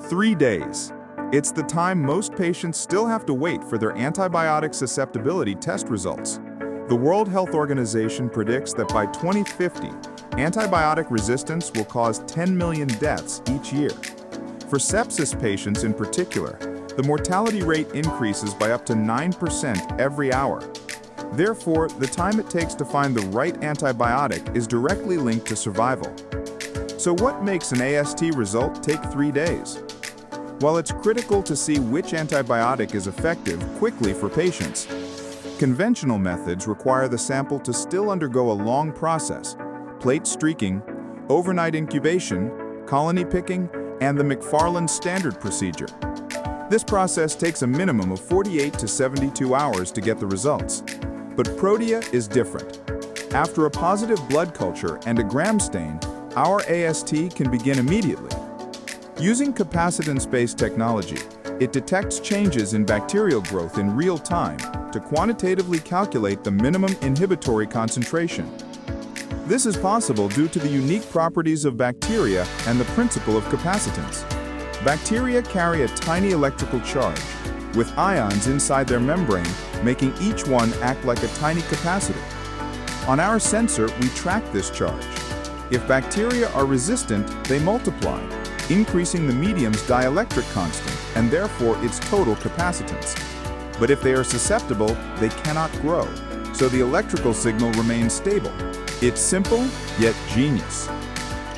3 days. It's the time most patients still have to wait for their antibiotic susceptibility test results. The World Health Organization predicts that by 2050, antibiotic resistance will cause 10 million deaths each year. For sepsis patients in particular, the mortality rate increases by up to 9% every hour. Therefore, the time it takes to find the right antibiotic is directly linked to survival. So what makes an AST result take 3 days? While it's critical to see which antibiotic is effective quickly for patients, conventional methods require the sample to still undergo a long process: plate streaking, overnight incubation, colony picking, and the McFarland standard procedure. This process takes a minimum of 48 to 72 hours to get the results. But PROTIA is different. After a positive blood culture and a gram stain, our AST can begin immediately. Using capacitance-based technology, it detects changes in bacterial growth in real time to quantitatively calculate the minimum inhibitory concentration. This is possible due to the unique properties of bacteria and the principle of capacitance. Bacteria carry a tiny electrical charge, with ions inside their membrane, making each one act like a tiny capacitor. On our sensor, we track this charge. If bacteria are resistant, they multiply, increasing the medium's dielectric constant and therefore its total capacitance. But if they are susceptible, they cannot grow, so the electrical signal remains stable. It's simple, yet genius.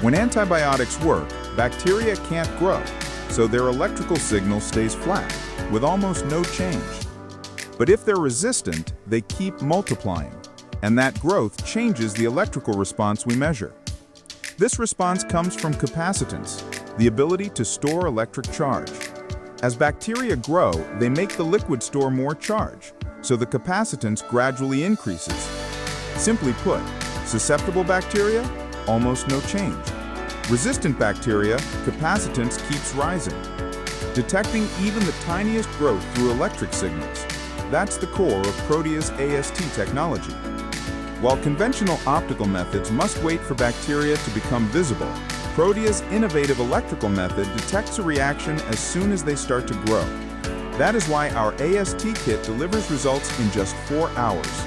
When antibiotics work, bacteria can't grow, so their electrical signal stays flat, with almost no change. But if they're resistant, they keep multiplying, and that growth changes the electrical response we measure. This response comes from capacitance, the ability to store electric charge. As bacteria grow, they make the liquid store more charge, so the capacitance gradually increases. Simply put, susceptible bacteria, almost no change. Resistant bacteria, capacitance keeps rising, detecting even the tiniest growth through electric signals. That's the core of PROTIA's AST technology. While conventional optical methods must wait for bacteria to become visible, PROTIA's innovative electrical method detects a reaction as soon as they start to grow. That is why our AST kit delivers results in just 4 hours.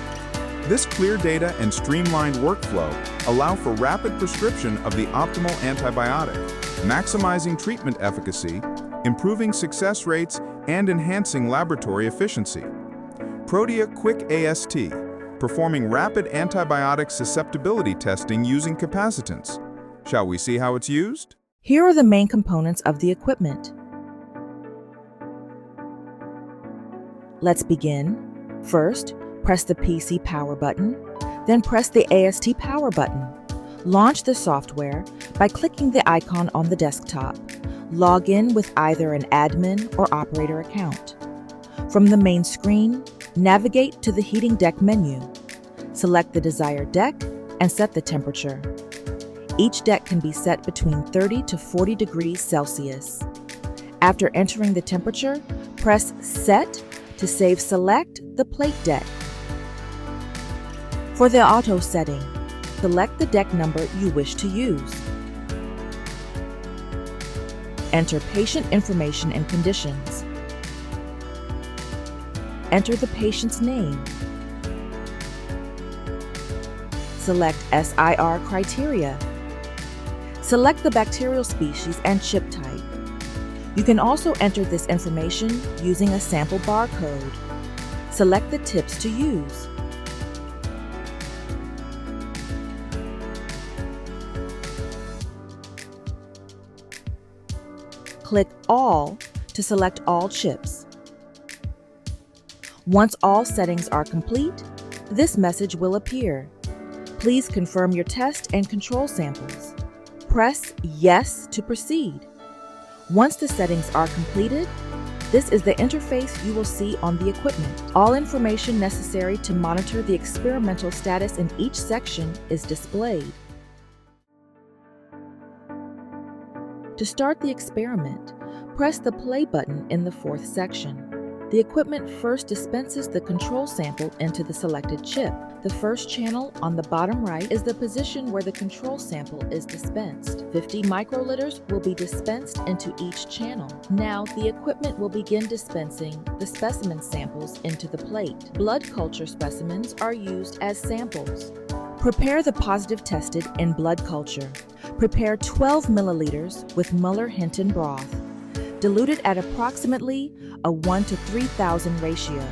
This clear data and streamlined workflow allow for rapid prescription of the optimal antibiotic, maximizing treatment efficacy, improving success rates, and enhancing laboratory efficiency. PROTIA Quick AST, performing rapid antibiotic susceptibility testing using capacitance. Shall we see how it's used? Here are the main components of the equipment. Let's begin. First, press the PC power button, then press the AST power button. Launch the software by clicking the icon on the desktop. Log in with either an admin or operator account. From the main screen, navigate to the heating deck menu. Select the desired deck and set the temperature. Each deck can be set between 30 to 40 degrees Celsius. After entering the temperature, press Set to save select the plate deck. For the auto setting, select the deck number you wish to use. Enter patient information and conditions. Enter the patient's name. Select SIR criteria. Select the bacterial species and chip type. You can also enter this information using a sample barcode. Select the tips to use. Click All to select all chips. Once all settings are complete, this message will appear. Please confirm your test and control samples. Press Yes to proceed. Once the settings are completed, this is the interface you will see on the equipment. All information necessary to monitor the experimental status in each section is displayed. To start the experiment, press the play button in the 4th section. The equipment first dispenses the control sample into the selected chip. The first channel on the bottom right is the position where the control sample is dispensed. 50 microliters will be dispensed into each channel. Now, the equipment will begin dispensing the specimen samples into the plate. Blood culture specimens are used as samples. Prepare the positive tested in blood culture. Prepare 12 milliliters with Muller-Hinton broth. Diluted at approximately a 1 to 3,000 ratio.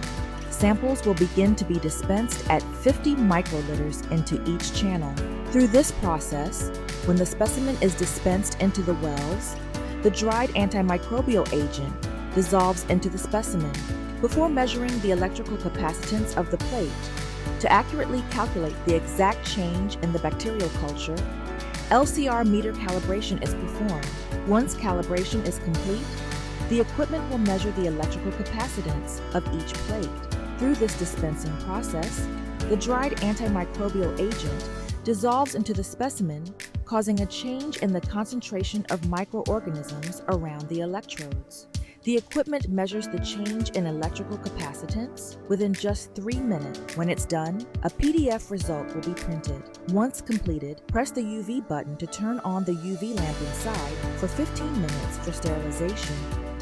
Samples will begin to be dispensed at 50 microliters into each channel. Through this process, when the specimen is dispensed into the wells, the dried antimicrobial agent dissolves into the specimen before measuring the electrical capacitance of the plate. To accurately calculate the exact change in the bacterial culture, LCR meter calibration is performed. Once calibration is complete, the equipment will measure the electrical capacitance of each plate. Through this dispensing process, the dried antimicrobial agent dissolves into the specimen, causing a change in the concentration of microorganisms around the electrodes. The equipment measures the change in electrical capacitance within just 3 minutes. When it's done, a PDF result will be printed. Once completed, press the UV button to turn on the UV lamp inside for 15 minutes for sterilization.